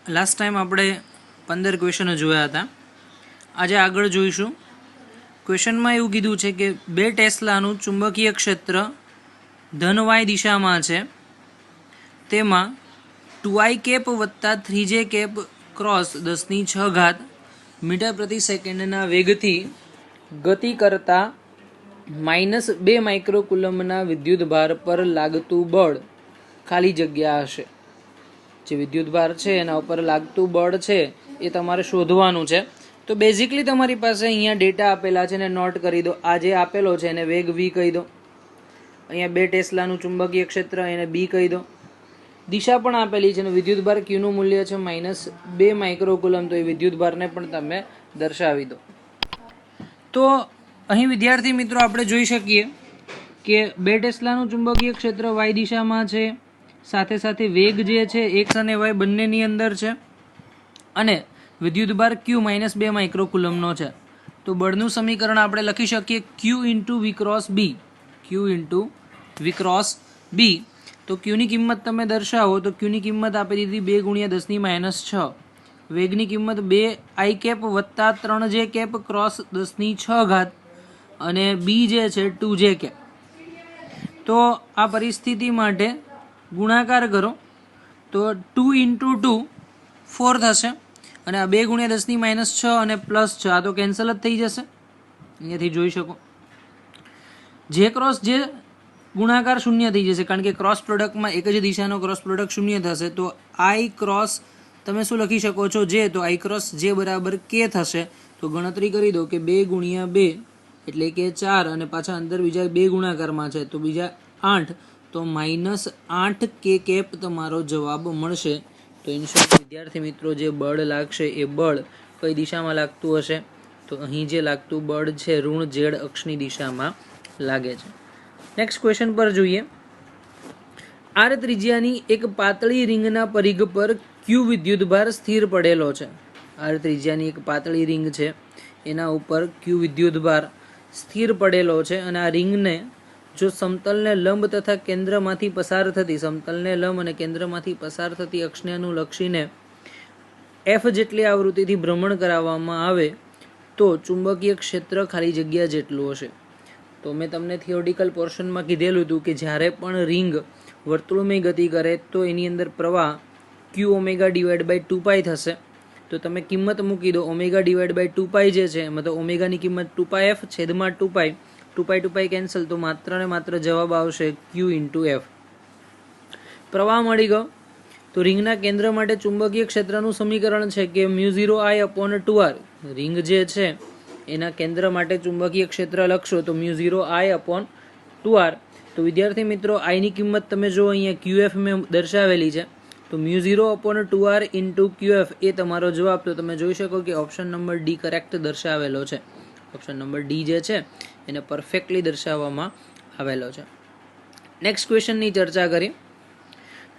Last time આપણે 15 ક્વેશ્ચનો જોયા હતા. આજે આગળ જોઈશું. ક્વેશ્ચનમાં એવું કીધું છે કે 2 ટેસ્લાનું ચુંબકીય ક્ષેત્ર ધન વાય દિશામાં છે. તેમાં 2i કેપ વત્તા 3j કેપ ક્રોસ 10⁶ મીટર પ્રતિ સેકન્ડના વેગથી ગતિ કરતા -2 માઇક્રોકુલમના વિદ્યુતભાર પર લાગતું બળ ખાલી જગ્યા હશે. જે વિદ્યુતભાર છે એના ઉપર લાગતું બળ છે એ તમારે શોધવાનું છે. તો બેઝિકલી તમારી પાસે અહીંયા ડેટા આપેલા છે ને નોટ કરી દો. આ જે આપેલો છે એને વેગ v કહી દો. અહીંયા 2 ટેસ્લાનું ચુંબકીય ક્ષેત્ર એને b કહી દો. દિશા પણ આપેલી છે અને વિદ્યુતભાર q નું મૂલ્ય છે -2 માઇક્રોકુલમ. તો એ વિદ્યુતભારને પણ તમે દર્શાવી દો. તો અહીં વિદ્યાર્થી મિત્રો આપણે જોઈ શકીએ કે 2 ટેસ્લાનું ચુંબકીય ક્ષેત્ર y દિશામાં છે, સાથે સાથે વેગ જે છે x અને y બંનેની અંદર છે, અને વિદ્યુતભાર q -2 માઇક્રોકુલમનો છે. તો બળનું સમીકરણ આપણે લખી શકીએ q into v cross b. q into v cross b. તો qની કિંમત તમે દર્શાવો તો qની કિંમત આપી દીધી 2 × 10⁻6. વેગની કિંમત 2i કેપ વત્તા 3j કેપ ક્રોસ 10⁶ અને b જે છે 2j કેપ. તો આ પરિસ્થિતિ માટે ગુણાકાર કરો તો 2 ઇન્ટુ 2 4 થશે, અને આ 2 × 10⁻6 અને +6 આ તો કેન્સલ જ થઈ જશે. અહીંયાથી જોઈ શકો જે ક્રોસ જે ગુણાકાર શૂન્ય થઈ જશે, કારણ કે ક્રોસ પ્રોડક્ટમાં એક જ દિશાનો ક્રોસ પ્રોડક્ટ શૂન્ય થશે. તો i ક્રોસ તમે શું લખી શકો છો જે, તો i ક્રોસ જે બરાબર k થશે. તો ગણતરી કરી દો કે 2 × 2 એટલે કે 4, અને પાછા અંદર બીજા 2 ગુણાકારમાં છે તો બીજા 8. તો -8 k કેપ તમારો જવાબ મળશે. તો ઇન શોર્ટ વિદ્યાર્થી મિત્રો જે બળ લાગશે એ બળ કઈ દિશામાં લાગતું હશે? તો અહીં જે લાગતું બળ છે ઋણ z અક્ષની દિશામાં લાગે છે. નેક્સ્ટ ક્વેશ્ચન પર જોઈએ. આર ત્રિજ્યાની એક પાતળી રિંગના પરિઘ પર q વિદ્યુતભાર સ્થિર પડેલો છે. આર ત્રિજ્યાની એક પાતળી રિંગ છે, એના ઉપર q વિદ્યુતભાર સ્થિર પડેલો છે, અને આ રિંગને જો સમતલને લંબ તથા કેન્દ્રમાંથી પસાર થતી, સમતલને લંબ અને કેન્દ્રમાંથી પસાર થતી અક્ષને અનુલક્ષીને f જેટલી આવૃત્તિથી ભ્રમણ કરાવવામાં આવે તો ચુંબકીય ક્ષેત્ર ખાલી જગ્યા જેટલું હશે. તો મેં તમને થિયોરિટિકલ પોર્શનમાં કીધેલું હતું કે જ્યારે પણ રિંગ વર્તુળમય ગતિ કરે તો એની અંદર પ્રવાહ q ω/ 2π થશે. તો તમે કિંમત મૂકી દો ω/2π જે છે એમાં તો ઓમેગાની કિંમત 2πf છેદમાં 2π 2π કેન્સલ. તો માત્ર ને માત્ર જવાબ આવશે q ઇન્ટુ f. પ્રવાહ મળી ગયો. તો રિંગના કેન્દ્ર માટે ચુંબકીય ક્ષેત્રનું સમીકરણ છે કે μ0I/2r. રિંગ જે છે એના કેન્દ્ર માટે ચુંબકીય ક્ષેત્ર લખશો તો μ0I/2r. તો વિદ્યાર્થી મિત્રો આઈની કિંમત તમે જો અહીંયા qf મેં દર્શાવેલી છે, તો μ0/2r ઇન્ટુ qf એ તમારો જવાબ. તો તમે જોઈ શકો કે ઓપ્શન નંબર ડી કરેક્ટ દર્શાવેલો છે. ઓપ્શન નંબર ડી જે છે એને પરફેક્ટલી દર્શાવવામાં આવેલો છે. નેક્સ્ટ ક્વેશ્ચનની ચર્ચા કરીએ.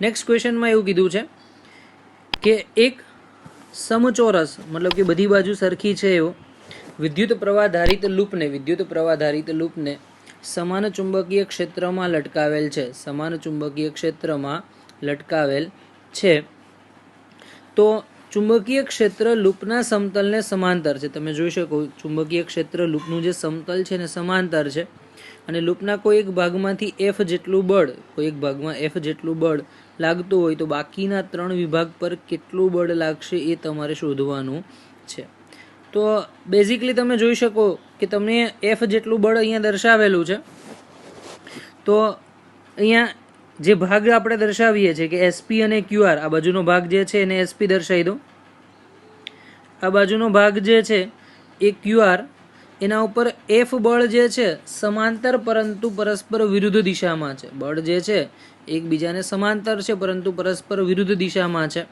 નેક્સ્ટ ક્વેશ્ચનમાં એવું કીધું છે કે એક સમચોરસ, મતલબ કે બધી બાજુ સરખી છે એવો વિદ્યુત પ્રવાહ ધારિત લૂપને સમાન ચુંબકીય ક્ષેત્રમાં લટકાવેલ છે. સમાન ચુંબકીય ક્ષેત્રમાં લટકાવેલ છે. તો ચુંબકીય ક્ષેત્ર લૂપના સમતલને સમાંતર છે. તમે જોઈ શકો ચુંબકીય ક્ષેત્ર લૂપનું જે સમતલ છે ને સમાંતર છે, અને લૂપના કોઈ એક ભાગમાંથી f જેટલું બળ લાગતું હોય તો બાકીના 3 વિભાગ પર કેટલું બળ લાગશે એ તમારે શોધવાનું છે. તો બેઝિકલી તમે જોઈ શકો કે તમને f જેટલું બળ અહીંયા દર્શાવેલું છે. તો અહીંયા જે ભાગ આપણે દર્શાવીએ છીએ કે SP અને QR, આ બાજુનો ભાગ જે છે એને SP દર્શાવી દો. આ બાજુનો ભાગ જે છે એ QR, એના ઉપર f બળ જે છે સમાંતર પરંતુ પરસ્પર વિરુદ્ધ દિશામાં છે. બળ જે છે એકબીજાને સમાંતર છે પરંતુ પરસ્પર વિરુદ્ધ દિશામાં છે.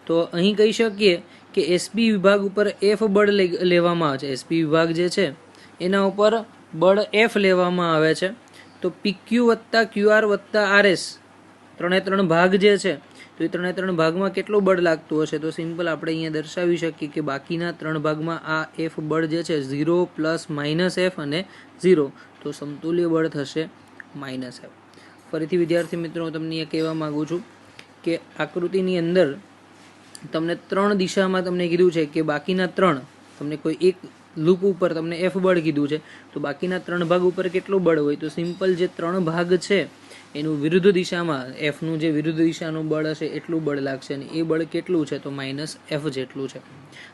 તો અહીં કહી શકીએ કે SP વિભાગ ઉપર f બળ લેવામાં આવે છે. SP વિભાગ જે છે એના ઉપર બળ f લેવામાં આવે છે. તો PQ વત્તા QR વત્તા RS 3 ભાગ જે છે તો એ 3 ભાગમાં કેટલું બળ લાગતું હશે? તો સિમ્પલ આપણે અહીંયા દર્શાવી શકીએ કે બાકીના 3 ભાગમાં આ f બળ જે છે 0 ± f અને 0. તો સમતુલ્ય બળ થશે -f. ફરીથી વિદ્યાર્થી મિત્રો હું તમને એ કહેવા માગું છું કે આકૃતિની અંદર તમને 3 દિશામાં તમને કીધું છે કે બાકીના 3 તમને કોઈ એક લૂપ ઉપર તમને F બળ કીધું છે, તો બાકીના 3 ભાગ ઉપર કેટલું બળ હોય? તો સિમ્પલ જે 3 ભાગ છે એનું વિરુદ્ધ દિશામાં Fનું જે વિરુદ્ધ દિશાનું બળ હશે એટલું બળ લાગશે, અને એ બળ કેટલું છે? તો -F જેટલું છે.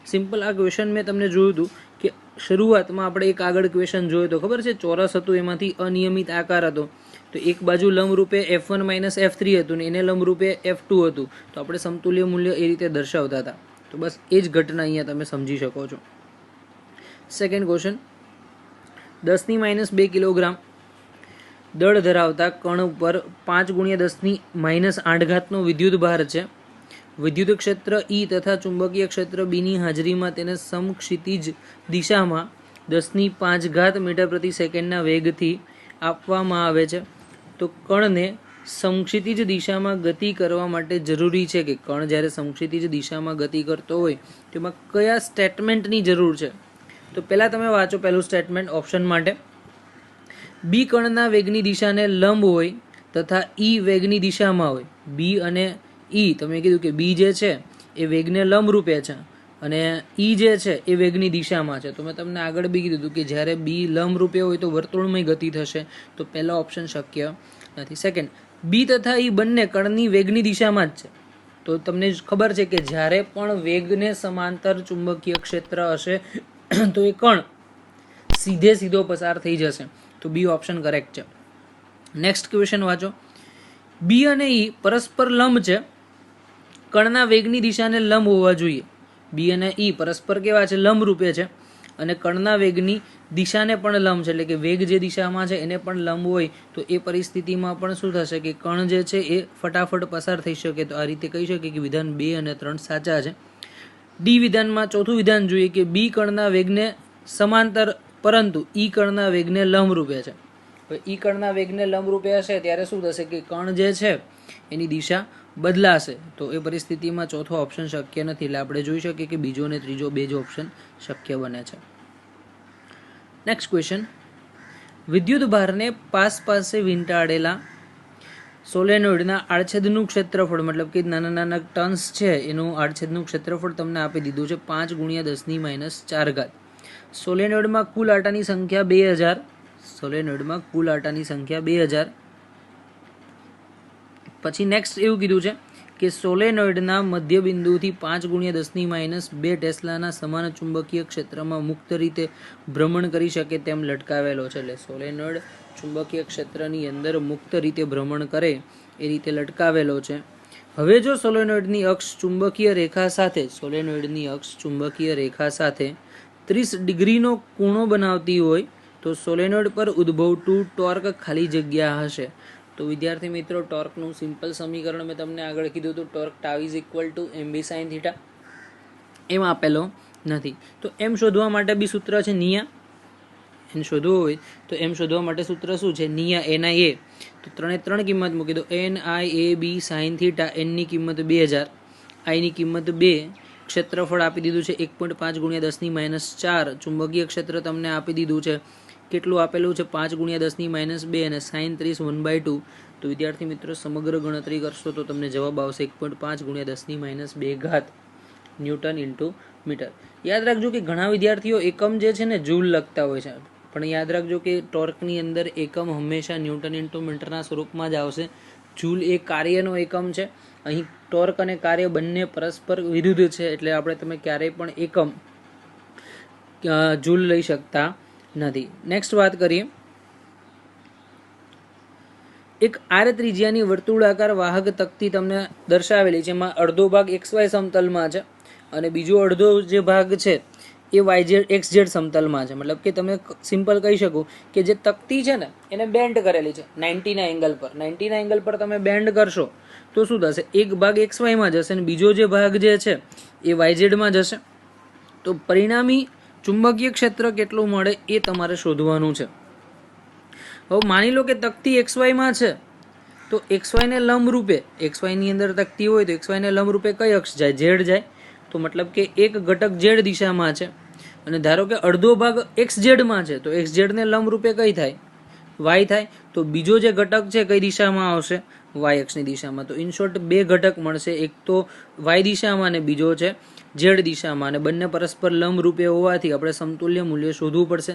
સિમ્પલ આ ક્વેશ્ચન મેં તમને જોયું હતું કે શરૂઆતમાં આપણે એક આગળ ક્વેશ્ચન જોયો તો ખબર છે, ચોરસ હતું, એમાંથી અનિયમિત આકાર હતો, તો એક બાજુ લંબરૂપે F1 - F3 હતું ને એને લંબરૂપે F2 હતું, તો આપણે સમતુલ્ય મૂલ્ય એ રીતે દર્શાવતા હતા. તો બસ એ જ ઘટના અહીંયા તમે સમજી શકો છો. સેકન્ડ ક્વેશ્ચન, 10 - 2 કિલોગ્રામ દળ ધરાવતા કણ ઉપર 5 × 10 - 8 વિદ્યુત ભાર છે. વિદ્યુત ક્ષેત્ર E તથા ચુંબકીય ક્ષેત્ર B ની હાજરીમાં તેને સમક્ષિતિજ દિશામાં 10⁵ મીટર પ્રતિ સેકન્ડના વેગથી આપવામાં આવે છે. તો કણને સમક્ષિતિજ દિશામાં ગતિ કરવા માટે જરૂરી છે કે કણ જ્યારે સમક્ષિતિજ દિશામાં ગતિ કરતો હોય તેમાં કયા સ્ટેટમેન્ટની જરૂર છે? તો પહેલાં તમે વાંચો પહેલું સ્ટેટમેન્ટ ઓપ્શન માટે. બી કણના વેગની દિશાને લંબ હોય તથા ઈ વેગની દિશામાં હોય. બી અને ઈ તમે કીધું કે બી જે છે એ વેગને લંબ રૂપે છે અને ઈ જે છે એ વેગની દિશામાં છે. તો મેં તમને આગળ બી કીધું હતું કે જ્યારે બી લંબ રૂપે હોય તો વર્તુળમય ગતિ થશે, તો પહેલો ઓપ્શન શક્ય નથી. સેકન્ડ, બી તથા ઈ બંને કણની વેગની દિશામાં જ છે. તો તમને ખબર છે કે જ્યારે પણ વેગને સમાંતર ચુંબકીય ક્ષેત્ર હશે તો એ કણ સીધો પસાર થઈ જશે. તો બી ઓપ્શન કરેક્ટ છે. નેક્સ્ટ ક્વેશ્ચન વાંચો. બી અને ઈ પરસ્પર લંબ છે, કણના વેગની દિશાને લંબ હોવા જોઈએ. બી અને ઈ પરસ્પર કેવા છે? લંબ રૂપે છે, અને કણના વેગની દિશાને પણ લંબ છે, એટલે કે વેગ જે દિશામાં છે એને પણ લંબ હોય, તો એ પરિસ્થિતિમાં પણ શું થશે કે કણ જે છે એ ફટાફટ પસાર થઈ શકે. તો આ રીતે કહી શકીએ કે વિધાન 2 અને 3 સાચા છે. ડી વિધાનમાં ચોથું વિધાન જોઈએ કે બી કણના વેગને સમાંતર પરંતુ ઈ કણના વેગને લંબ રૂપે છે. ઈ કણના વેગને લંબ રૂપે હશે ત્યારે શું થશે કે કણ જે છે એની દિશા બદલાશે. તો એ પરિસ્થિતિમાં ચોથો ઓપ્શન શક્ય નથી, એટલે આપણે જોઈ શકીએ કે બીજો અને ત્રીજો બે જ ઓપ્શન શક્ય બને છે. નેક્સ્ટ ક્વેશ્ચન, વિદ્યુત ભારને પાસે વીંટાળેલા સોલેનોઇડના આડછેદનું ક્ષેત્રફળ, મતલબ કે નાના ટર્ન્સ છે એનું આડછેદનું ક્ષેત્રફળ તમને આપી દીધું છે 5 × 10⁻⁴. સોલેનોઇડમાં કુલ આટાની સંખ્યા 2000. સોલેનોઇડમાં કુલ આટાની સંખ્યા 2000. પછી નેક્સ્ટ એવું કીધું છે કે સોલેનોઇડના મધ્યબિંદુથી 5 × 10⁻² ટેસ્લાના સમાન ચુંબકીય ક્ષેત્રમાં મુક્ત રીતે ભ્રમણ કરી શકે તેમ લટકાવેલો છે. એટલે સોલેનોઇડ ચુંબકીય ક્ષેત્રની અંદર મુક્ત રીતે ભ્રમણ કરે એ રીતે લટકાવેલો છે. હવે જો સોલેનોઇડની અક્ષ ચુંબકીય રેખા સાથે 30 ડિગ્રીનો ખૂણો બનાવતી હોય તો સોલેનોઇડ પર ઉદ્ભવતું ટોર્ક ખાલી જગ્યા હશે. તો વિદ્યાર્થી મિત્રો, ટોર્કનું સિમ્પલ સમીકરણ મેં તમને આગળ કીધું હતું, ટોર્ક ટાઉ = mb sin θ. એમ આપેલો નથી. તો એમ શોધવા માટે બી સૂત્ર છે નિયા. એન શોધવું હોય તો એમ શોધવા માટે સૂત્ર શું છે? નિયા NIA. તો 3 કિંમત મૂકી દો. NIAB sin θ. n ની કિંમત 2000, i ની કિંમત 2, ક્ષેત્રફળ આપી દીધું છે 1.5 × 10⁻⁴. ચુંબકીય ક્ષેત્ર તમને આપી દીધું છે, કેટલું આપેલું છે? 5 × 10⁻², અને sin 30 1/2. તો વિદ્યાર્થી મિત્રો સમગ્ર ગણતરી કરશો તો તમને જવાબ આવશે 1.5 × 10⁻². Newton into metre. યાદ રાખજો કે ઘણા વિદ્યાર્થીઓ એકમ જે છે ને જૂલ લખતા હોય છે, પણ યાદ રાખજો કે ટોર્કની અંદર એકમ હંમેશા ન્યૂટન ઇન્ટુ મીટરના સ્વરૂપમાં જ આવશે. જૂલ એ કાર્યનો એકમ છે. અહીં ટોર્ક અને કાર્ય બંને પરસ્પર વિરુદ્ધ છે, એટલે તમે ક્યારેય પણ એકમ જૂલ લઈ શકતા નથી. નેક્સ્ટ વાત કરીએ. એક આર ત્રિજ્યાની વર્તુળાકાર વાહક તકતી તમને દર્શાવેલી છે, એમાં અડધો ભાગ XY સમતલમાં છે અને બીજો અડધો જે ભાગ છે એ XZ સમતલમાં છે. મતલબ કે તમે સિમ્પલ કહી શકો કે જે તકતી છે ને એને બેન્ડ કરેલી છે 90 એંગલ પર. 90 એંગલ પર તમે બેન્ડ કરશો તો શું થશે? એક ભાગ XY માં જશે અને બીજો જે ભાગ જે છે એ YZ માં જશે. તો પરિણામી ચુંબકીય ક્ષેત્ર કેટલું મળે એ તમારે શોધવાનું છે. હવે માની લો કે તકતી XY માં છે, તો XY ને લંબ રૂપે, XY ની અંદર તકતી હોય તો XY ને લંબ રૂપે કઈ અક્ષ જાય? Z જાય. તો મતલબ કે એક ઘટક Z દિશામાં છે, અને ધારો કે અડધો ભાગ XZ માં છે, તો XZ ને લંબ રૂપે કઈ થાય? Y થાય. તો બીજો જે ઘટક છે કઈ દિશામાં આવશે? વાય અક્ષની દિશામાં. તો ઇન શોર્ટ બે ઘટક મળશે, એક તો વાય દિશામાં અને બીજો છે ઝેડ દિશામાં, અને બંને પરસ્પર લંબ રૂપે હોવાથી આપણે સમતુલ્ય મૂલ્ય શોધવું પડશે.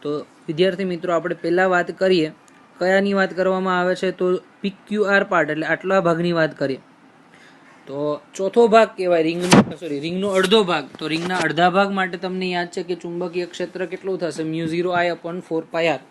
તો વિદ્યાર્થી મિત્રો આપણે પહેલાં વાત કરીએ કયાની વાત કરવામાં આવે છે, તો PQR પાર્ટ એટલે આટલા ભાગની વાત કરીએ. તો ચોથો ભાગ કહેવાય રિંગનો અડધો ભાગ. તો રિંગના અડધા ભાગ માટે તમને યાદ છે કે ચુંબકીય ક્ષેત્ર કેટલું થશે, μ0I/4πr.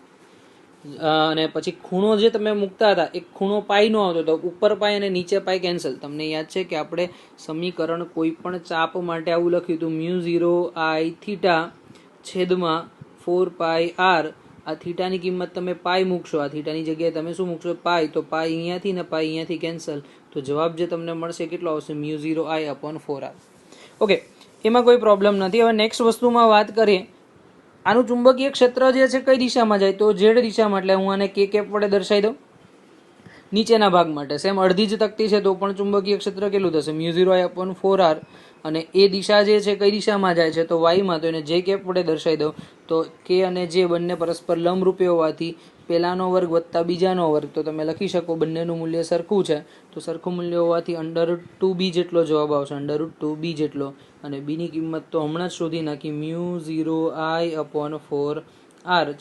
અને પછી ખૂણો જે તમે મૂકતા હતા એક ખૂણો પાઈ નો આવતો, તો ઉપર પાઈ અને નીચે પાઈ કેન્સલ. તમને યાદ છે કે આપણે સમીકરણ કોઈ પણ ચાપ માટે આવું લખ્યું હતું, μ0I/4πr. આ થીટાની કિંમત તમે પાઈ મૂકશો, આ થીટાની જગ્યાએ તમે શું મૂકશો, પાઈ. તો પાઈ અહીંયાથી ને પાઈ અહીંયાથી કેન્સલ. તો જવાબ જે તમને મળશે કેટલો આવશે, μ0I/4r. ઓકે, એમાં કોઈ પ્રોબ્લેમ નથી. હવે નેક્સ્ટ વસ્તુમાં વાત કરીએ, આનું ચુંબકીય ક્ષેત્ર જે છે કઈ દિશામાં જાય, તો ઝેડ દિશામાં. એટલે હું આને કે કેપ વડે દર્શાવી દઉં. નીચેના ભાગ માટે સેમ અડધી જ તકતી છે તો પણ ચુંબકીય ક્ષેત્ર કેટલું થશે, μ0I/4r. અને એ દિશા જે છે કઈ દિશામાં જાય છે, તો વાયમાં. તો એને જે કેપ વડે દર્શાવી દઉં. તો કે અને જે બંને પરસ્પર લંબરૂપે હોવાથી પહેલાનો વર્ગ વત્તા બીજાનો વર્ગ, તો તમે લખી શકો બંનેનું મૂલ્ય સરખું છે. તો સરખું મૂલ્ય હોવાથી √2b જેટલો જવાબ આવશે, √2b જેટલો. અને બીની કિંમત તો હમણાં જ શોધી નાખી, μ0I/4r.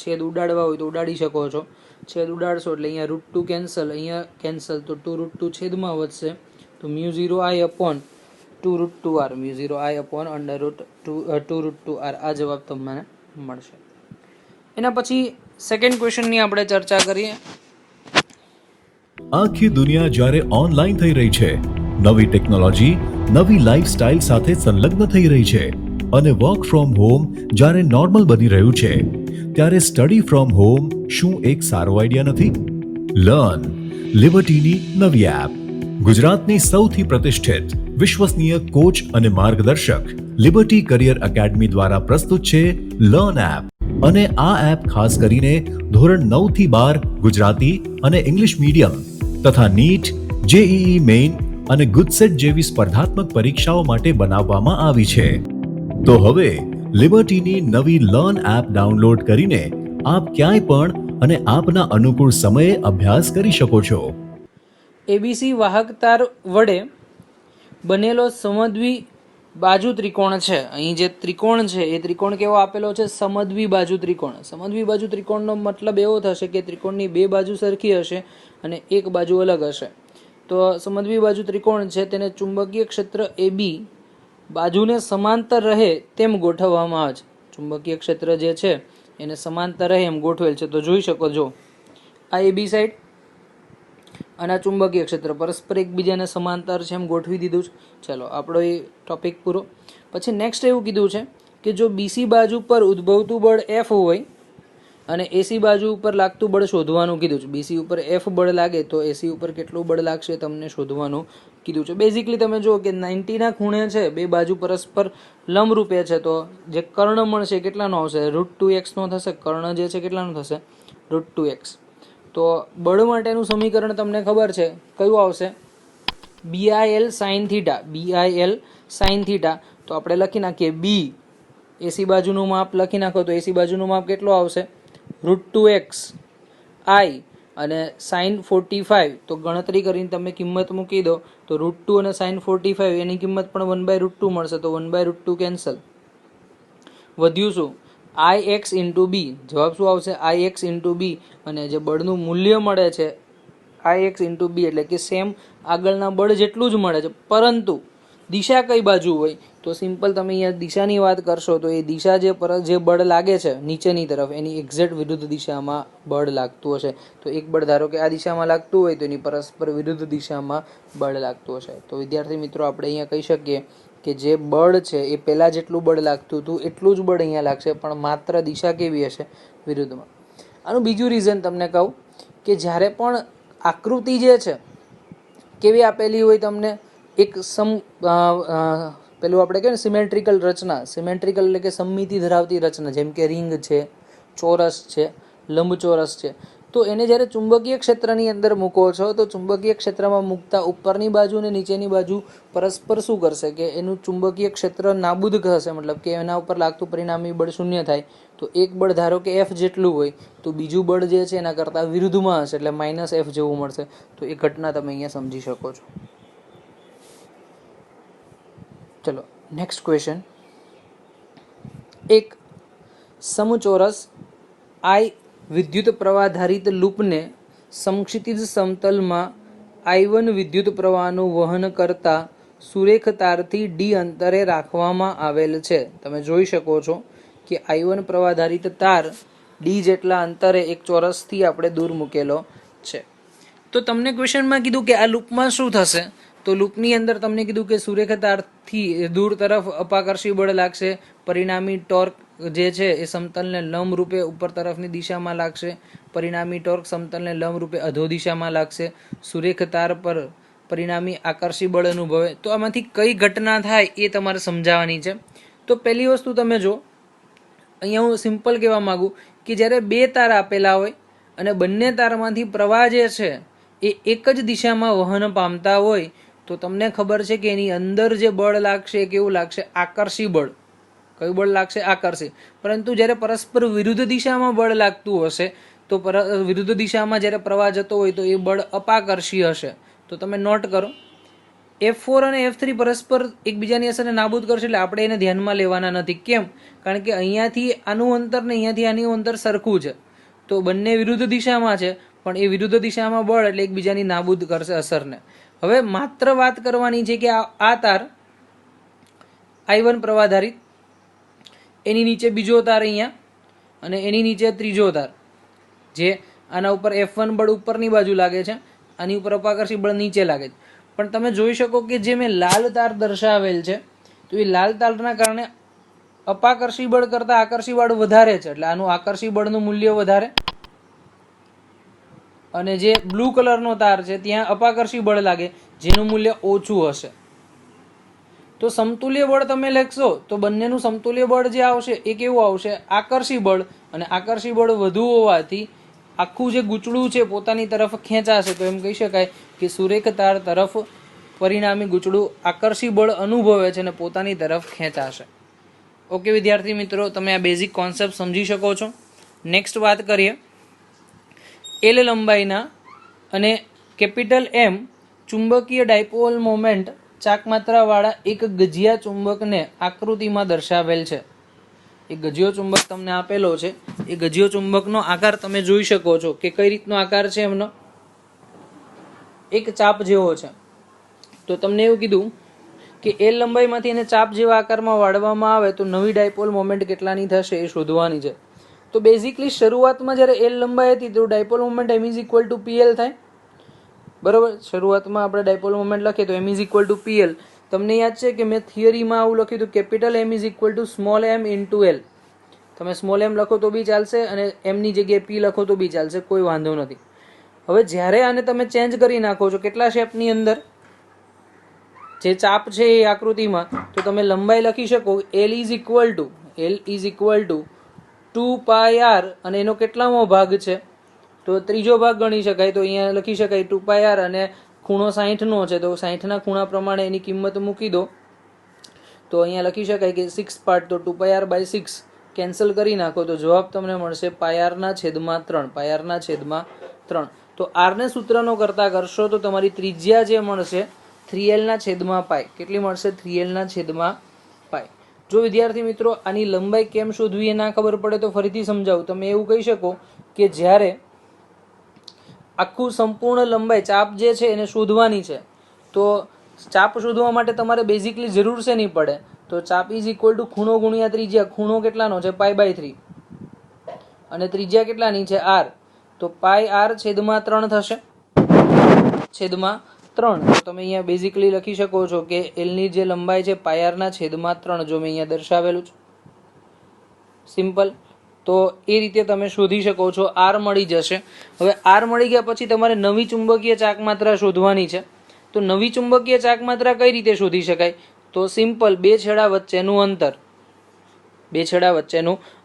છેદ ઉડાડવા હોય તો ઉડાડી શકો છો, છેદ ઉડાડશો એટલે અહીંયા √2 કેન્સલ, અહીંયા કેન્સલ, તો 2√2 છેદમાં વધશે. તો μ0I/2√2r, μ0I/2√2r આ જવાબ તમને મળશે. એના પછી સેકન્ડ ક્વેશ્ચનની આપણે ચર્ચા કરીએ. આખી દુનિયા જ્યારે ઓનલાઈન થઈ રહી છે, નવી ટેકનોલોજી નવી લાઈફસ્ટાઈલ સાથે સંલગ્ન થઈ રહી છે અને વર્ક ફ્રોમ હોમ જ્યારે નોર્મલ બની રહ્યું છે, ત્યારે સ્ટડી ફ્રોમ હોમ શું એક સારો આઈડિયા નથી? લર્ન લિબર્ટીની નવી એપ. ગુજરાતની સૌથી પ્રતિષ્ઠિત વિશ્વસનીય કોચ અને માર્ગદર્શક લિબર્ટી કરિયર એકેડમી દ્વારા પ્રસ્તુત છે લર્ન એપ. અને આ એપ ખાસ કરીને ધોરણ 9 થી 12 ગુજરાતી અને ઇંગ્લિશ મીડિયમ તથા નીટ, જેઈઈ મેઇન અને ગુજસેટ જેવી સ્પર્ધાત્મક પરીક્ષાઓ માટે બનાવવામાં આવી છે. તો હવે લિબર્ટીની નવી લર્ન એપ ડાઉનલોડ કરીને આપ ક્યાંય પણ અને આપના અનુકૂળ સમયે અભ્યાસ કરી શકો છો. એબીસી વાહક તાર વડે બનેલો સમદ્વિ બાજુ ત્રિકોણ છે. અહીં જે ત્રિકોણ છે એ ત્રિકોણ કેવો આપેલો છે, સમદ્વિ બાજુ ત્રિકોણ. સમદ્વિ બાજુ ત્રિકોણનો મતલબ એવો થશે કે ત્રિકોણની બે બાજુ સરખી હશે અને એક બાજુ અલગ હશે. તો સમદ્વિ બાજુ ત્રિકોણ છે તેને ચુંબકીય ક્ષેત્ર AB બાજુને સમાંતર રહે તેમ ગોઠવવામાં આવે છે. ચુંબકીય ક્ષેત્ર જે છે એને સમાંતર રહે એમ ગોઠવેલ છે. તો જોઈ શકો છો આ AB સાઈડ અને આ ચુંબકીય ક્ષેત્ર પરસ્પર એકબીજાને સમાંતર છે એમ ગોઠવી દીધું છે. ચલો આપણો એ ટોપિક પૂરો. પછી નેક્સ્ટ એવું કીધું છે કે જો બીસી બાજુ પર ઉદ્ભવતું બળ F હોય અને એસી બાજુ ઉપર લાગતું બળ શોધવાનું કીધું છે. બીસી ઉપર F બળ લાગે તો એસી ઉપર કેટલું બળ લાગશે તમને શોધવાનું કીધું છે. બેઝિકલી તમે જુઓ કે 90 ના ખૂણે છે, બે બાજુ પરસ્પર લંબ રૂપે છે, તો જે કર્ણ મળશે કેટલાનો આવશે, √2x નો થશે. કર્ણ જે છે કેટલાનું થશે, √2x. તો બળ માટેનું સમીકરણ તમને ખબર છે કયું આવશે, BIL sin theta. BIL sin theta. તો આપણે લખી નાખીએ બી, એસી બાજુનું માપ લખી નાખો તો એસી બાજુનું માપ કેટલું આવશે, √2x I અને sin 45. તો ગણતરી કરીને તમે કિંમત મૂકી દો તો √2 અને sin 45 એની કિંમત પણ 1/√2 મળશે. તો 1/√2 કેન્સલ. વધ્યું શું, IX into B. જવાબ શું આવશે, IX into B. અને જે બળનું મૂલ્ય મળે છે IX into B એટલે કે સેમ આગળના બળ જેટલું જ મળે છે, પરંતુ દિશા કઈ બાજુ હોય, તો સિમ્પલ તમે અહીંયા દિશાની વાત કરશો તો એ દિશા જે બળ લાગે છે નીચેની તરફ એની એક્ઝેક્ટ વિરુદ્ધ દિશામાં બળ લાગતું હશે. તો એક બળ ધારો કે આ દિશામાં લાગતું હોય તો એની પરસ્પર વિરુદ્ધ દિશામાં બળ લાગતું હશે. તો વિદ્યાર્થી મિત્રો આપણે અહીંયા કહી શકીએ કે જે બળ છે એ પહેલાં જેટલું બળ લાગતું હતું એટલું જ બળ અહીંયા લાગશે, પણ માત્ર દિશા કેવી હશે, વિરુદ્ધમાં. આનું બીજું રીઝન તમને કહું કે જ્યારે પણ આકૃતિ જે છે કેવી આપેલી હોય તમને, એક પેલું આપણે કહીએ ને સિમેટ્રિકલ રચના. સિમેટ્રિકલ એટલે કે સમમિતિ ધરાવતી રચના, જેમ કે રિંગ છે, ચોરસ છે, લંબચોરસ છે. તો એને જ્યારે ચુંબકીય ક્ષેત્રની અંદર મૂકો છો તો ચુંબકીય ક્ષેત્રમાં મૂકતા ઉપરની બાજુ અને નીચેની બાજુ પરસ્પર શું કરશે કે એનું ચુંબકીય ક્ષેત્ર નાબૂદ કરશે, મતલબ કે એના ઉપર લાગતું પરિણામી બળ શૂન્ય થાય. તો એક બળ ધારો કે F જેટલું હોય તો બીજું બળ જે છે એના કરતાં વિરુદ્ધમાં હશે, એટલે -F જેવું મળશે. તો એ ઘટના તમે અહીંયા સમજી શકો છો. ચલો નેક્સ્ટ ક્વેશ્ચન. એક સમચોરસ I વિદ્યુત પ્રવાધારિત લૂપને સમક્ષિતિજ સમતલમાં I1 વિદ્યુત પ્રવાહનું વહન કરતા સુરેખ તારથી D અંતરે રાખવામાં આવેલ છે. તમે જોઈ શકો છો કે I1 પ્રવાધારિત તાર D જેટલા અંતરે એક ચોરસથી આપણે દૂર મૂકેલો છે. તો તમને ક્વેશ્ચનમાં કીધું કે આ લૂપમાં શું થશે, તો લૂપની અંદર તમને કીધું કે સુરેખ તારથી દૂર તરફ અપાકર્ષી બળ લાગશે, પરિણામી ટોર્ક જે છે એ સમતલને લંબ રૂપે ઉપર તરફની દિશામાં લાગશે, પરિણામી ટોર્ક સમતલને લંબ રૂપે અધો દિશામાં લાગશે, સુરેખ તાર પર પરિણામી આકર્ષી બળ અનુભવે. તો આમાંથી કઈ ઘટના થાય એ તમારે સમજાવવાની છે. તો પહેલી વસ્તુ તમે જો અહીંયા હું સિમ્પલ કહેવા માગું કે જ્યારે બે તાર આપેલા હોય અને બંને તારમાંથી પ્રવાહ જે છે એ એક જ દિશામાં વહન પામતા હોય તો તમને ખબર છે કે એની અંદર જે બળ લાગશે એ કેવું લાગશે, આકર્ષી બળ. કયું બળ લાગશે, આકર્ષી. પરંતુ જ્યારે પરસ્પર વિરુદ્ધ દિશામાં બળ લાગતું હશે તો વિરુદ્ધ દિશામાં જ્યારે પ્રવાહ જતો હોય તો એ બળ અપાકર્ષી હશે. તો તમે નોટ કરો, F4 અને F3 પરસ્પર એકબીજાની અસરને નાબૂદ કરશે, એટલે આપણે એને ધ્યાનમાં લેવાના નથી. કેમ? કારણ કે અહીંયાથી આનું અંતર ને અહીંયાથી આનું અંતર સરખું છે, તો બંને વિરુદ્ધ દિશામાં છે, પણ એ વિરુદ્ધ દિશામાં બળ એટલે એકબીજાની નાબૂદ કરશે અસરને. હવે માત્ર વાત કરવાની છે કે આ તાર I1 પ્રવાધારિત, એની નીચે બીજો તાર અહીંયા અને એની નીચે ત્રીજો તાર, જે આના ઉપર F1 બળ ઉપરની બાજુ લાગે છે, આની ઉપર અપાકર્ષી બળ નીચે લાગે છે. પણ તમે જોઈ શકો કે જે મેં લાલ તાર દર્શાવેલ છે તો એ લાલ તારના કારણે અપાકર્ષી બળ કરતાં આકર્ષી બળ વધારે છે, એટલે આનું આકર્ષી બળનું મૂલ્ય વધારે. અને જે બ્લુ કલરનો તાર છે ત્યાં અપાકર્ષી બળ લાગે જેનું મૂલ્ય ઓછું હશે. તો સમતુલ્ય બળ તમે લખશો તો બંનેનું સમતુલ્ય બળ જે આવશે એ કેવું આવશે, આકર્ષી બળ. અને આકર્ષી બળ વધુ હોવાથી આખું જે ગૂંચળું છે પોતાની તરફ ખેંચાશે. તો એમ કહી શકાય કે સુરેખ તાર તરફ પરિણામી ગૂંચળું આકર્ષી બળ અનુભવે છે અને પોતાની તરફ ખેંચાશે. ઓકે વિદ્યાર્થી મિત્રો, તમે આ બેઝિક કોન્સેપ્ટ સમજી શકો છો. નેક્સ્ટ વાત કરીએ L લંબાઈના અને M ચુંબકીય ડાયપોલ મોમેન્ટ ચાકમાત્રાવાળા એક ગજિયા ચુંબકને આકૃતિમાં દર્શાવેલ છે. એ ગજિયો ચુંબક તમને આપેલો છે, એ ગજિયો ચુંબકનો આકાર તમે જોઈ શકો છો કે કઈ રીતનો આકાર છે એમનો, એક ચાપ જેવો છે. તો તમને એવું કીધું કે L લંબાઈમાંથી એને ચાપ જેવા આકારમાં વાળવામાં આવે તો નવી ડાયપોલ મોમેન્ટ કેટલાની થશે એ શોધવાની છે. તો બેઝિકલી શરૂઆતમાં જ્યારે L લંબાઈ હતી તો ડાયપોલ મોમેન્ટ M=PL થાય, બરોબર. શરૂઆતમાં આપણે ડાયપોલ મોમેન્ટ લખીએ તો M=PL. તમને યાદ છે કે મેં થિયરીમાં આવું લખ્યું હતું, M=m × L. તમે સ્મોલ m લખો તો બી ચાલશે અને એમની જગ્યાએ p લખો તો બી ચાલશે, કોઈ વાંધો નથી. હવે જ્યારે આને તમે ચેન્જ કરી નાખો છો કેટલા શેપની અંદર, જે ચાપ છે એ આકૃતિમાં, તો તમે લંબાઈ લખી શકો L = 2πr અને એનો કેટલામો ભાગ છે તો ત્રીજો ભાગ ગણી શકાય. તો અહીંયા લખી શકાય 2πr અને ખૂણો 60નો છે તો 60ના ખૂણા પ્રમાણે એની કિંમત મૂકી દો. તો અહીંયા લખી શકાય કે 6 પાર્ટ, તો 2πr/6 કેન્સલ કરી નાખો તો જવાબ તમને મળશે πr/3. તો r ને સૂત્રનો કરતા કરશો તો તમારી ત્રિજ્યા જે મળશે 3l/π. કેટલી મળશે? 3l/π. જો વિદ્યાર્થી મિત્રો આની લંબાઈ કેમ શોધવી એ ના ખબર પડે તો ફરીથી સમજાવું. તમે એવું કહી શકો કે જ્યારે આખું સંપૂર્ણ લંબાઈ ચાપ જે છે એને શોધવાની છે તો ચાપ શોધવા માટે તમારે બેઝિકલી જરૂર છે નહીં પડે. તો ચાપ = ખૂણો ગુણ્યા ત્રિજ્યા. ખૂણો કેટલાનો છે? π/3 અને ત્રિજ્યા કેટલાની છે? r. તો πr/3 થશે, /3. તો તમે અહીંયા બેઝિકલી લખી શકો છો કે L ની જે લંબાઈ છે πr/3, જો મેં અહીંયા દર્શાવેલું છે સિમ્પલ. તો એ રીતે તમે શોધી શકો છો, r મળી જશે. હવે r મળી ગયા પછી તમારે નવી ચુંબકીય ચાકમાત્રા શોધવાની છે. તો નવી ચુંબકીય ચાકમાત્રા કઈ રીતે શોધી શકાય? તો સિમ્પલ, બે છેડા વચ્ચેનું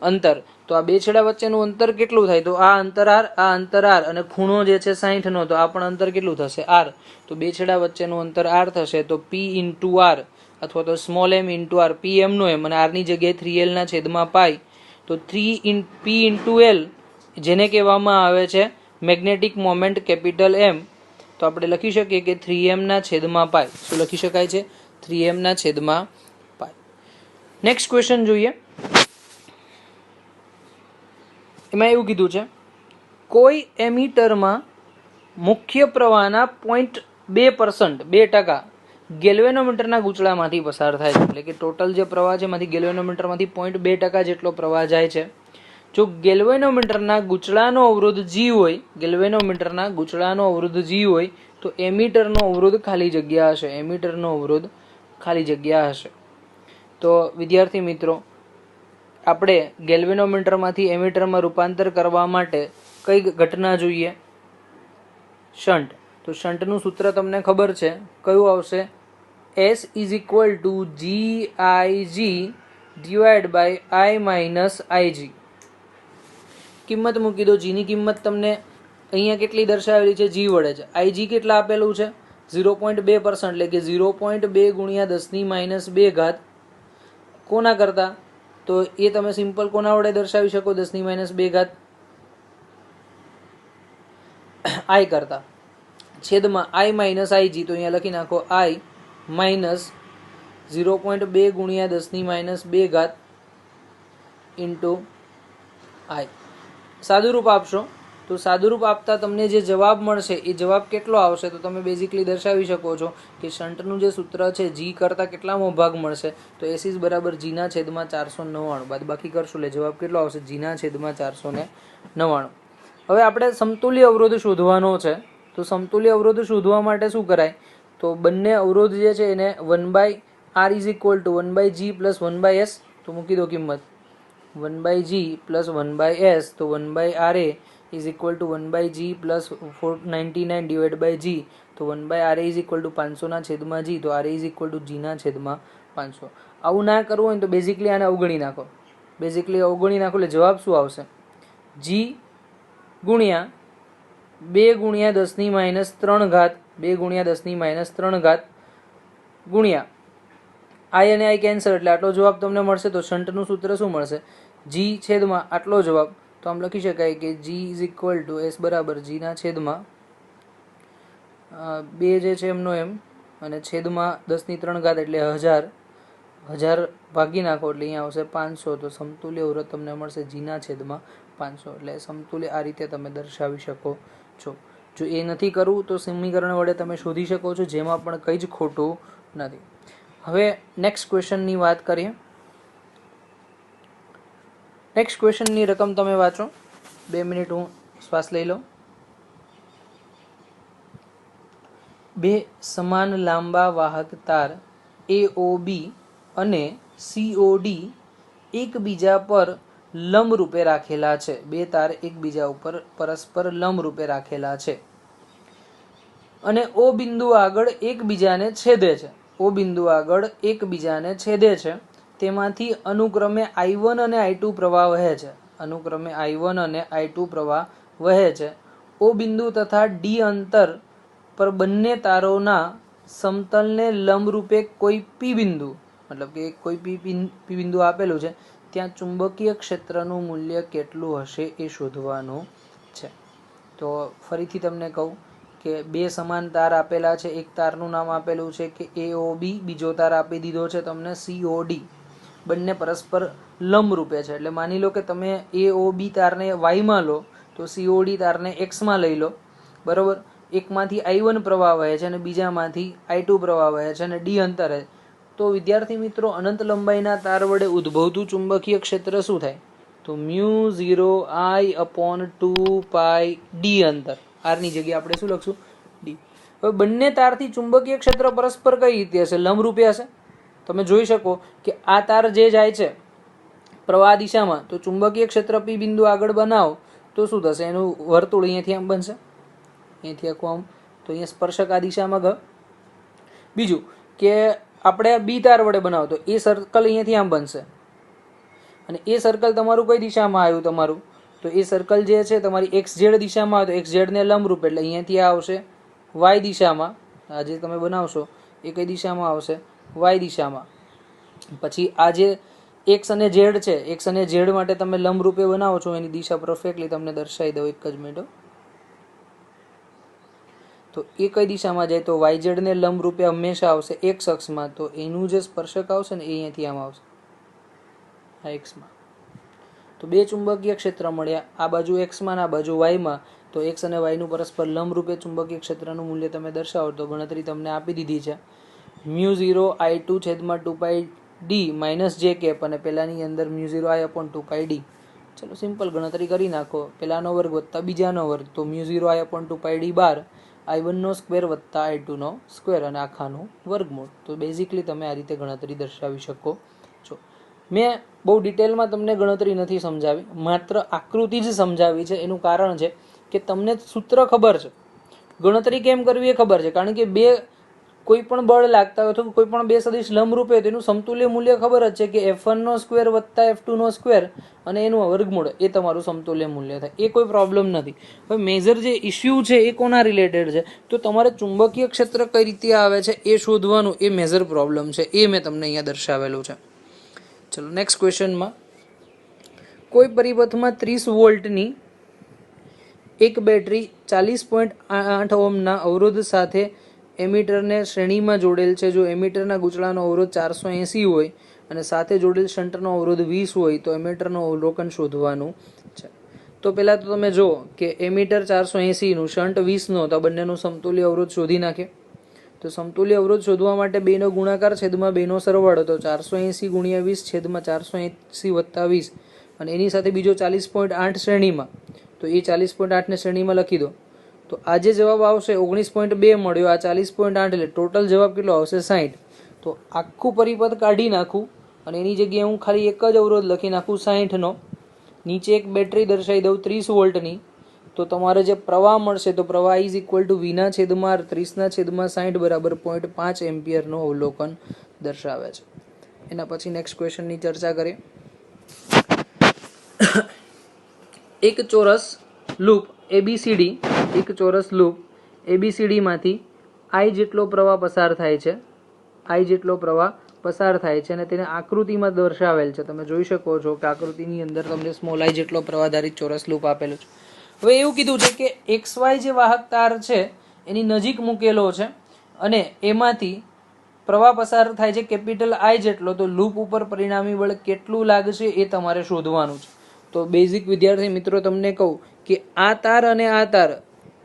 અંતર. તો આ બે છેડા વચ્ચેનું અંતર કેટલું થાય? તો આ અંતર r, આ અંતર r, અને ખૂણો જે છે 60 નો, તો આ પણ અંતર કેટલું થશે? r. તો બે છેડા વચ્ચેનું અંતર r થશે. તો p ઇન્ટુ r અથવા તો small m into r, p m નો m, અને r ની જગ્યાએ 3l ના છેદમાં પાઈ. તો 3p ઇન્ટુ l જેને કહેવામાં આવે છે મેગ્નેટિક મોમેન્ટ કેપિટલ M. તો આપણે લખી શકીએ કે 3m ના છેદમાં પાઈ. શું લખી શકાય છે? 3m ના છેદમાં પાઈ. નેક્સ્ટ ક્વેશ્ચન જોઈએ. એમાં એવું કીધું છે, કોઈ એમીટરમાં મુખ્ય પ્રવાહના 0.2% 2% ગેલ્વેનોમીટરના ગૂંચળામાંથી પસાર થાય છે. એટલે કે ટોટલ જે પ્રવાહ છે એમાંથી ગેલ્વેનોમીટરમાંથી 0.2% જેટલો પ્રવાહ જાય છે. જો ગેલ્વેનોમીટરના ગૂંચળાનો અવરોધ G હોય, ગેલ્વેનોમીટરના ગૂંચળાનો અવરોધ G હોય, તો એમીટરનો અવરોધ ખાલી જગ્યા હશે. એમીટરનો અવરોધ ખાલી જગ્યા હશે. તો વિદ્યાર્થી મિત્રો, આપણે ગેલ્વેનોમીટરમાંથી એમીટરમાં રૂપાંતર કરવા માટે કઈ ઘટના જોઈએ? શન્ટ. તો શન્ટનું સૂત્ર તમને ખબર છે, કયું આવશે? S is equal to GIG divide by I minus IG. કિંમત મૂકી દો. જીની કિંમત તમને અહીંયા કેટલી દર્શાવેલી છે? G વડે છે. IG કેટલા આપેલું છે? 0.2%, એટલે કે 0.2 ગુણ્યા 10⁻². કોના કરતા? તો એ તમે સિમ્પલ કોના વડે દર્શાવી શકો? 10⁻². I કરતા. છેદમાં I માઇનસ IG. તો અહીંયા લખી નાખો I માઇનસ 0.2 ગુણ્યા 10⁻² ઇન્ટુ I. સાદુરૂપ આપશો તો સાદુરૂપ આપતા તમને જે જવાબ મળશે એ જવાબ કેટલો આવશે? તો તમે બેઝિકલી દર્શાવી શકો છો કે શન્ટનું જે સૂત્ર છે G કરતાં કેટલામો ભાગ મળશે? તો S ઇઝ બરાબર G ના છેદમાં 499. બાદ બાકી કરશું એટલે જવાબ કેટલો આવશે? G ના છેદમાં 499. હવે આપણે સમતુલ્ય અવરોધ શોધવાનો છે. તો સમતુલ્ય અવરોધ શોધવા માટે શું કરાય? તો બંને અવરોધ જે છે એને 1/r is equal to 1/g plus 1/s. તો મૂકી દો કિંમત 1/g પ્લસ 1/s. તો 1/ra is equal to 1/g plus 499 divide by g. તો 1/ra ઇઝ ઇક્વલ ટુ 500 ના છેદમાં g. તો ra is equal two g ના છેદમાં 500. આવું ના કરવું હોય તો બેઝિકલી આને અવગણી નાખો. બેઝિકલી અવગણી નાખો એટલે જવાબ શું આવશે? g ગુણ્યા 2 ગુણ્યા 10⁻³ 2 ગુણ્યા 10⁻³ ગુણ્યા I અને I કેન્સલ એટલે આટલો જવાબ તમને મળશે. તો શન્ટનું સૂત્ર શું મળશે? G છેદમાં આટલો જવાબ. તો આમ લખી શકાય કે G is equal two S બરાબર G ના છેદમાં 2 જે છે એમનો એમ, અને છેદમાં 10⁻³ એટલે 1000. 1000 ભાગી નાખો એટલે અહીંયા આવશે 500. તો સમતુલ્ય અવરોધ તમને મળશે G ના છેદમાં 500. એટલે સમતુલ્ય આ રીતે તમે દર્શાવી શકો છો. જો એ નથી કરવું તો સમીકરણ વડે તમે શોધી શકો છો, જેમાં પણ કંઈ જ ખોટું નથી. હવે નેક્સ્ટ ક્વેશ્ચનની વાત કરીએ. નેક્સ્ટ ક્વેશ્ચનની રકમ તમે વાંચો. 2 મિનિટ હું શ્વાસ લઈ લઉં. 2 સમાન લાંબા વાહક તાર AOB અને COD એકબીજા પર લંબરૂપે રાખેલા છે. 2 તાર એકબીજા ઉપર પરસ્પર લંબરૂપે રાખેલા છે અને O બિંદુ આગળ એકબીજાને છેદે છે. O બિંદુ આગળ એકબીજાને છેદે છે. તેમાંથી અનુક્રમે I1 અને I2 પ્રવાહ વહે છે. અનુક્રમે I1 અને I2 પ્રવાહ વહે છે. O બિંદુ તથા D અંતર પર બંને તારોના સમતલને લંબરૂપે કોઈ P બિંદુ, મતલબ કે કોઈ P બિંદુ આપેલું છે, ત્યાં ચુંબકીય ક્ષેત્રનું મૂલ્ય કેટલું હશે એ શોધવાનું છે. તો ફરીથી તમને કહું કે 2 સમાન તાર આપેલા છે. એક તારનું નામ આપેલું છે કે AOB, બીજો તાર આપી દીધો છે તમને COD. બંને પરસ્પર લંબરૂપે છે. એટલે માની લો કે તમે AOB તારને વાયમાં લો તો COD તારને એક્સમાં લઈ લો, બરોબર. એકમાંથી I1 પ્રવાહ વહે છે અને બીજામાંથી I2 પ્રવાહ વહે છે અને D અંતરે. તો વિદ્યાર્થી મિત્રો, અનંત લંબાઈના તાર વડે ઉદ્ભવતું ચુંબકીય ક્ષેત્ર શું થાય? તો μ0I/2πD અંતર. R ની જગ્યાએ આપણે શું લખશું? D. હવે બંને તારથી ચુંબકીય ક્ષેત્ર પરસ્પર કઈ રીતે હશે? લંબરૂપે હશે. તમે જોઈ શકો કે આ તાર જે જાય છે પ્રવાહ દિશામાં, તો ચુંબકીય ક્ષેત્ર P બિંદુ આગળ બનાવો તો શું થશે? એનું વર્તુળ અહીંયાથી આમ બનશે, અહીંયાથી આખું આમ. તો અહીંયા સ્પર્શક આ દિશામાં ગયો. બીજું કે આપણે B તાર વડે બનાવો તો એ સર્કલ અહીંયાથી આમ બનશે, અને એ સર્કલ તમારું કઈ દિશામાં આવ્યું તમારું, તો એ સર્કલ જે છે તમારી XZ દિશામાં આવે તો XZ ને લંબરૂપ, એટલે અહીંયાથી આ આવશે Y દિશામાં. આ જે તમે બનાવશો એ કઈ દિશામાં આવશે? Y દિશામાં. પછી આ જે X અને Z છે, X અને Z માટે તમે લંબરૂપે બનાવો છો, એની દિશા પરફેક્ટલી તમને દર્શાવી દઉં, એક જ મિનિટ. તો એ કઈ દિશામાં જાય? તો YZ ને લંબરૂપે હંમેશા આવશે X અક્ષમાં. તો એનું જે સ્પર્શક આવશે ને એ અહીંયાથી આમ આવશે, આ Xમાં. તો બે ચુંબકીય ક્ષેત્ર મળ્યા, આ બાજુ Xમાં ને આ બાજુ Yમાં. તો X અને Y નું પરસ્પર લંબરૂપે ચુંબકીય ક્ષેત્રનું મૂલ્ય તમે દર્શાવો તો ગણતરી તમને આપી દીધી છે. μ0I2/2πd - j કેપ, અને પેલાની અંદર μ0I/2πd. ચલો સિમ્પલ ગણતરી કરી નાખો. પેલાનો વર્ગ વત્તા બીજાનો વર્ગ, તો μ0I/2πd બાર I1 નો સ્ક્વેર વત્તા I2 નો સ્ક્વેર અને આખાનું વર્ગમૂળ. તો બેઝિકલી તમે આ રીતે ગણતરી દર્શાવી શકો છો. મેં બહુ ડિટેલમાં તમને ગણતરી નથી સમજાવી, માત્ર આકૃતિ જ સમજાવી છે. એનું કારણ છે કે તમને સૂત્ર ખબર છે, ગણતરી કેમ કરવી એ ખબર છે. કારણ કે કોઈ પણ બળ લાગતા હોય તો કોઈ પણ બે સદિશ લંબરૂપે હોય તેનું સમતુલ્ય મૂલ્ય ખબર જ છે કે F1 નો સ્ક્વેર વત્તા F2 નો સ્ક્વેર અને એનું વર્ગમૂળ, એ તમારું સમતુલ્ય મૂલ્ય થાય. એ કોઈ પ્રોબ્લેમ નથી. હવે મેજર જે ઇસ્યુ છે એ કોના રિલેટેડ છે? તો તમારે ચુંબકીય ક્ષેત્ર કઈ રીતે આવે છે એ શોધવાનું, એ મેજર પ્રોબ્લેમ છે. એ મેં તમને અહીંયા દર્શાવેલું છે. ચલો નેક્સ્ટ ક્વેશ્ચનમાં, કોઈ પરિપથમાં 30 વોલ્ટની એક બેટરી 40.8 ઓહ્મના અવરોધ સાથે એમીટરને શ્રેણીમાં જોડેલ છે. જો એમીટરના ગૂંચળાનો અવરોધ 480 હોય અને સાથે જોડેલ શન્ટનો અવરોધ 20 હોય તો એમીટરનું અવલોકન શોધવાનું છે. તો પહેલાં તો તમે જુઓ કે એમીટર 480નું, શન્ટ 20નો, તો બંનેનું સમતુલ્ય અવરોધ શોધી નાખે. તો સમતુલ્ય અવરોધ શોધવા માટે બેનો ગુણાકાર છેદમાં બેનો સરવાળો, તો 480 × 20 છેદમાં 480 વત્તા 20, અને એની સાથે બીજો 40.8 શ્રેણીમાં, તો એ 40.8 ને શ્રેણીમાં લખી દો. તો આ જે જવાબ આવશે 19.2 મળ્યો, આ 40.8, એટલે ટોટલ જવાબ કેટલો આવશે? 60. તો આખું પરિપથ કાઢી નાખું અને એની જગ્યાએ હું ખાલી એક જ અવરોધ લખી નાખું 60નો. નીચે એક બેટરી દર્શાવી દઉં 30 વોલ્ટની. તો તમારે જે પ્રવાહ મળશે, તો પ્રવાહ ઇઝ ઇક્વલ ટુ V/30/60 બરાબર 0.5 એમ્પિયરનું અવલોકન દર્શાવે છે. એના પછી નેક્સ્ટ ક્વેશ્ચનની ચર્ચા કરીએ. એક ચોરસ લૂપ ABCD માંથી I જેટલો પ્રવાહ પસાર થાય છે અને તેને આકૃતિમાં દર્શાવેલ છે. તમે જોઈ શકો છો કે આકૃતિની અંદર તમને સ્મોલ I જેટલો પ્રવાહધારિત ચોરસ લૂપ આપેલું છે. હવે એવું કીધું છે કે XY જે વાહક તાર છે એની નજીક મૂકેલો છે અને એમાંથી પ્રવાહ પસાર થાય છે કેપિટલ I જેટલો. તો લૂપ ઉપર પરિણામી બળ કેટલું લાગશે એ તમારે શોધવાનું છે. તો બેઝિક વિદ્યાર્થી મિત્રો તમને કહું કે આ તાર અને આ તાર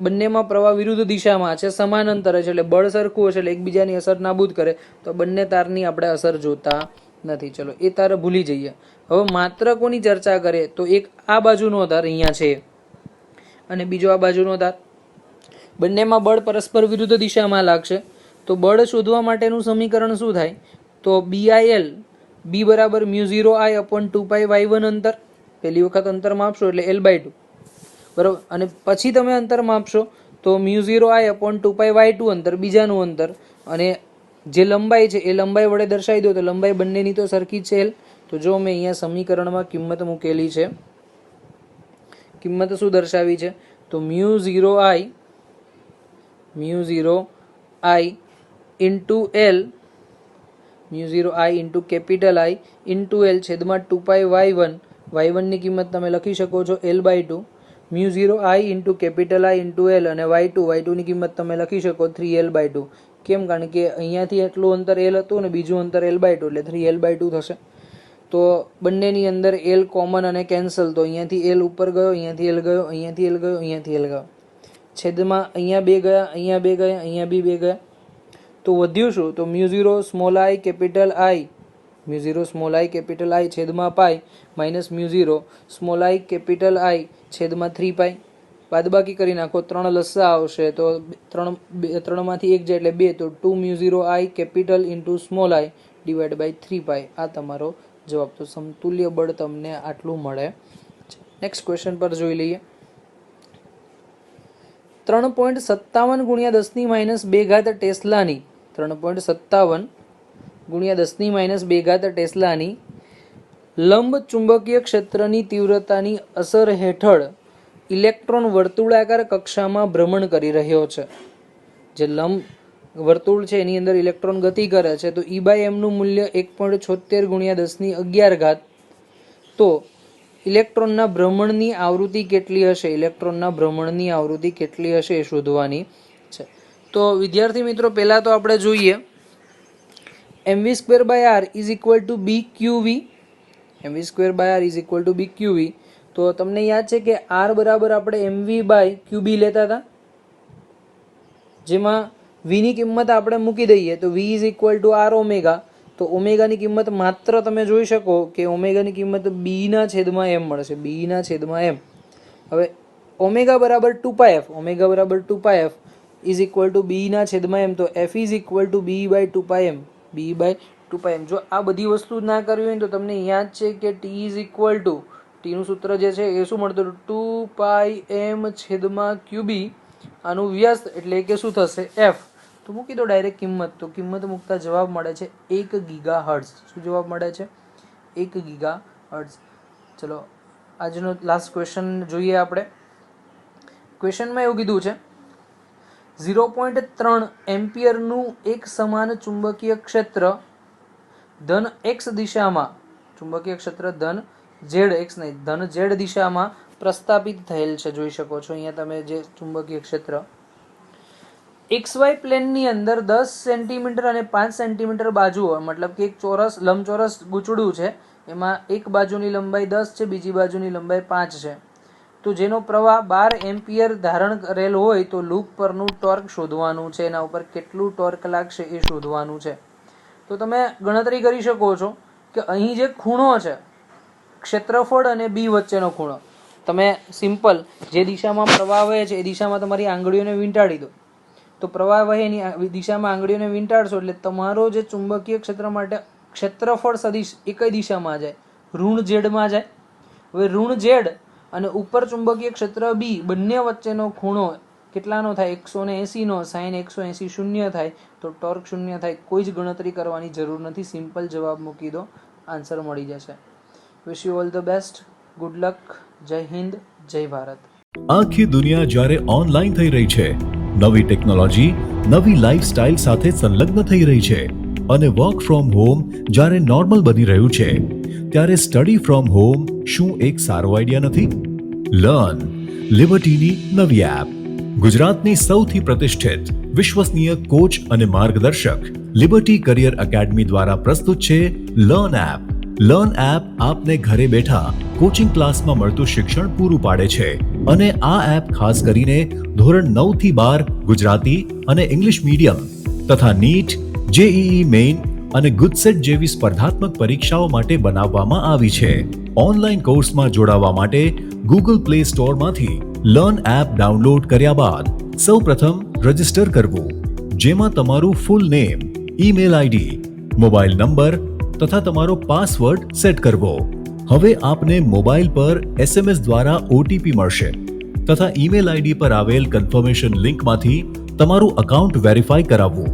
બંનેમાં પ્રવાહ વિરુદ્ધ દિશામાં છે, સમાનાંતર છે, એટલે બળ સરખું હશે, એટલે એકબીજાની અસર નાબૂદ કરે. તો બંને તારની આપણે અસર જોતા નથી. ચલો એ તાર ભૂલી જઈએ. હવે માત્ર કોની ચર્ચા કરે? તો એક આ બાજુનો તાર અહીંયા છે અને બીજો આ બાજુનો તાર. બંનેમાં બળ પરસ્પર વિરુદ્ધ દિશામાં લાગશે. તો બળ શોધવા માટેનું સમીકરણ શું થાય? તો BIL, B બરાબર μ0I/2πy1 અંતર. પહેલી વખત અંતર માપશો એટલે L/2, બરાબર. અને પછી તમે અંતર માપશો તો μ0I/2πy2 અંતર, બીજાનું અંતર. અને જે લંબાઈ છે એ લંબાઈ વડે દર્શાવી દો, તો લંબાઈ બંનેની તો સરખી છે L. તો જો મેં અહીંયા સમીકરણમાં કિંમત મૂકેલી છે, કિંમત શું દર્શાવી છે? તો μ0I into L, μ0I into capital I into L છેદમાં 2πy1. y1 ની કિંમત તમે લખી શકો છો L/2. μ0I into capital I into L અને y2 ની કિંમત તમે લખી શકો 3L/2. કેમ? કારણ કે અહીંયાથી એટલું અંતર L હતું અને બીજું અંતર L/2, એટલે 3L/2 થશે. તો બંનેની અંદર L કોમન અને કેન્સલ. તો અહીંયાથી L ઉપર ગયો, અહીંયાથી L ગયો, અહીંયાથી L ગયો, અહીંયાથી L ગયો. છેદમાં અહીંયા 2 ગયા, અહીંયા 2 ગયા, અહીંયા બી 2 ગયા. તો વધ્યું શું? તો μ0 સ્મોલ I કેપિટલ I છેદમાં pi minus μ0 small I capital I છેદમાં 3π. બાદબાકી કરી નાખો, 3 લસ્સા આવશે, તો 3 માંથી 1 જાય એટલે 2, તો 2μ0I capital into small I divide by 3π. આ તમારો જવાબ. તો સમતુલ્ય બળ તમને આટલું મળે. નેક્સ્ટ ક્વેશ્ચન પર જોઈ લઈએ. 3.57 × 10⁻² ટેસ્લાની 3.57 × 10⁻² ટેસ્લાની લંબ ચુંબકીય ક્ષેત્રની તીવ્રતાની અસર હેઠળ ઇલેક્ટ્રોન વર્તુળાકાર કક્ષામાં ભ્રમણ કરી રહ્યો છે. જે લંબ વર્તુળ છે એની અંદર ઇલેક્ટ્રોન ગતિ કરે છે, તો E/m નું મૂલ્ય 1.76 × 1011. તો ઇલેક્ટ્રોનના ભ્રમણની આવૃત્તિ કેટલી હશે, ઇલેક્ટ્રોનના ભ્રમણની આવૃત્તિ કેટલી હશે એ શોધવાની છે. તો વિદ્યાર્થી મિત્રો, પહેલા તો આપણે જોઈએ mv²/r = bqv. mv²/r = bqv. તો તમને યાદ છે કે r બરાબર આપણે mv/qb લેતા હતા, જેમાં v ની કિંમત આપણે મૂકી દઈએ તો v = r ઓમેગા. તો ઓમેગાની કિંમત માત્ર તમે જોઈ શકો કે ઓમેગાની કિંમત b/m મળશે, b/m. હવે ઓમેગા બરાબર 2πf, ઓમેગા બરાબર 2πf = b/m. તો f = b/2πm, b/2πm. જો આ બધી વસ્તુ ના કરવી હોય તો તમને યાદ છે કે t નું સૂત્ર જે છે એ શું મળતું હતું, 2πm/qb. આનું વ્યસ્ત એટલે કે શું થશે, f. તો મૂકી દો ડાયરેક્ટ કિંમત. તો કિંમત મૂકતા જવાબ મળે છે 1 ગીગાહર્ટ્ઝ. શું જવાબ મળે છે? 1 ગીગાહર્ટ્ઝ. ચલો આજનો લાસ્ટ ક્વેશ્ચન જોઈએ આપણે. ક્વેશ્ચનમાં એવું કીધું છે 0.3 એમ્પિયરનું એક સમાન ચુંબકીય ક્ષેત્ર ધન x દિશામાં, ચુંબકીય ક્ષેત્ર ધન z દિશામાં પ્રસ્થાપિત થયેલ છે. જોઈ શકો છો અહીંયા તમે જે ચુંબકીય ક્ષેત્ર XY પ્લેનની અંદર 10 સેન્ટીમીટર અને 5 સેન્ટીમીટર બાજુઓ, મતલબ કે એક લંબચોરસ ગૂંચળું છે, એમાં એક બાજુની લંબાઈ 10 છે, બીજી બાજુની લંબાઈ 5 છે. તો જેનો પ્રવાહ 12 એમ્પિયર ધારણ કરેલ હોય તો લૂપ પરનું ટોર્ક શોધવાનું છે, એના ઉપર કેટલું ટોર્ક લાગશે એ શોધવાનું છે. તો તમે ગણતરી કરી શકો છો કે અહીં જે ખૂણો છે, ક્ષેત્રફળ અને બી વચ્ચેનો ખૂણો, તમે સિમ્પલ જે દિશામાં પ્રવાહ વહે છે એ દિશામાં તમારી આંગળીઓને વીંટાળી દો. તો પ્રવાહ વહે એની દિશામાં આંગળીઓને વીંટાળશો એટલે તમારો જે ચુંબકીય ક્ષેત્ર માટે ક્ષેત્રફળ સદિશ એ કઈ દિશામાં જાય, ઋણ ઝેડમાં જાય. હવે ઋણ ઝેડ અને ઉપર ચુંબકીય ક્ષેત્ર બી બંને વચ્ચેનો ખૂણો કેટલાનો થાય, 180 નો. sin 180 શૂન્ય થાય તો ટોર્ક શૂન્ય થાય. કોઈ જ ગણતરી કરવાની જરૂર નથી, સિમ્પલ જવાબ મૂકી દો, આન્સર મળી જશે. Wish you all the best, good luck, જય હિન્દ, જય ભારત. આખી દુનિયા જ્યારે ઓનલાઈન થઈ રહી છે, નવી ટેકનોલોજી, નવી લાઈફસ્ટાઈલ સાથે સંલગ્ન થઈ રહી છે અને વર્ક ફ્રોમ હોમ જ્યારે નોર્મલ બની રહ્યું છે, ત્યારે સ્ટડી ફ્રોમ હોમ શું એક સારો આઈડિયા નથી? લર્ન લિબર્ટીની નવી એપ. ગુજરાતની સૌથી પ્રતિષ્ઠિત વિશ્વસનીય કોચ અને માર્ગદર્શક લિબર્ટી કરિયર એકેડમી દ્વારા પ્રસ્તુત છે લર્ન એપ. લર્ન એપ આપને ઘરે બેઠા કોચિંગ ક્લાસમાં મળતું શિક્ષણ પૂરું પાડે છે અને આ એપ ખાસ કરીને ધોરણ 9 થી 12 ગુજરાતી અને ઇંગ્લિશ મીડિયમ તથા નીટ, જેઈઈ મેઇન અને ગુજસેટ જેવી સ્પર્ધાત્મક પરીક્ષાઓ માટે બનાવવામાં આવી છે. ઓનલાઈન કોર્સમાં જોડાવા માટે ગૂગલ પ્લે સ્ટોરમાંથી લર્ન એપ ડાઉનલોડ કર્યા બાદ સૌપ્રથમ રજિસ્ટર કરવું, જેમાં તમારું full name, email ID, mobile number તથા તમારો પાસવર્ડ સેટ કરવો. હવે આપને મોબાઈલ પર SMS દ્વારા OTP મળશે તથા ઈમેલ આઈડી પર આવેલ કન્ફર્મેશન લિંકમાંથી તમારું અકાઉન્ટ વેરીફાઈ કરાવવું.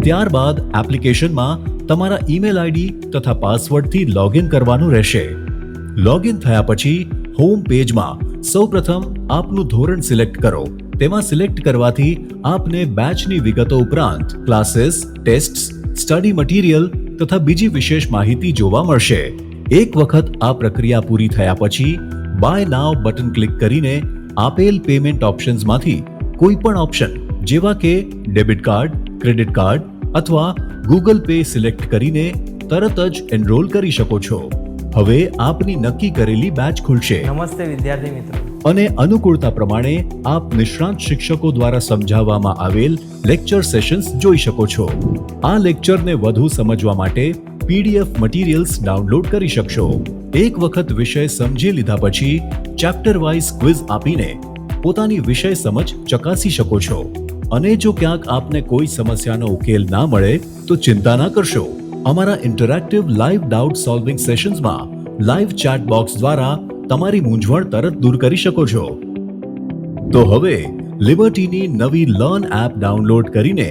ત્યારબાદ એપ્લિકેશનમાં તમારા ઈમેલ આઈડી તથા પાસવર્ડથી લોગિન કરવાનું રહેશે. લોગિન થયા પછી હોમ પેજમાં સૌપ્રથમ આપનું ધોરણ સિલેક્ટ કરો. તેમાં સિલેક્ટ કરવાથી આપને બેચની વિગતો ઉપરાંત ક્લાસીસ, ટેસ્ટ્સ, સ્ટડી મટીરિયલ તથા બીજી વિશેષ માહિતી જોવા મળશે. એક વખત આ પ્રક્રિયા પૂરી થયા પછી બાય નાવ બટન ક્લિક કરીને આપેલ પેમેન્ટ ઓપ્શન્સમાંથી કોઈ પણ ઓપ્શન જેવા કે ડેબિટ કાર્ડ, ક્રેડિટ કાર્ડ અથવા ગૂગલ પે સિલેક્ટ કરીને તરત જ એનરોલ કરી શકો છો. હવે આપની નક્કી કરેલી બેચ ખુલશે. નમસ્તે વિદ્યાર્થી મિત્રો. અને અનુકૂળતા પ્રમાણે આપ નિષ્ણાંત શિક્ષકો દ્વારા સમજાવવામાં આવેલ લેક્ચર સેશન્સ જોઈ શકો છો. આ લેક્ચરને વધુ સમજવા માટે PDF મટીરિયલ્સ ડાઉનલોડ કરી શકશો. એક વખત વિષય સમજી લીધા પછી ચેપ્ટર વાઇઝ ક્વિઝ આપીને પોતાની વિષય સમજ ચકાસી શકો છો. અને જો ક્યાંક આપને કોઈ સમસ્યાનો ઉકેલ ના મળે તો ચિંતા ના કરશો. અમારા ઇન્ટરેક્ટિવ લાઈવ ડાઉટ સોલ્વિંગ સેશન્સમાં લાઈવ ચેટ બોક્સ દ્વારા તમારી મૂંઝવણ તરત દૂર કરી શકો છો. તો હવે લિબર્ટીની નવી લર્ન એપ ડાઉનલોડ કરીને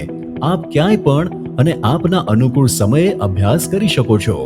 આપ ક્યાંય પણ અને આપના અનુકૂળ સમયે અભ્યાસ કરી શકો છો.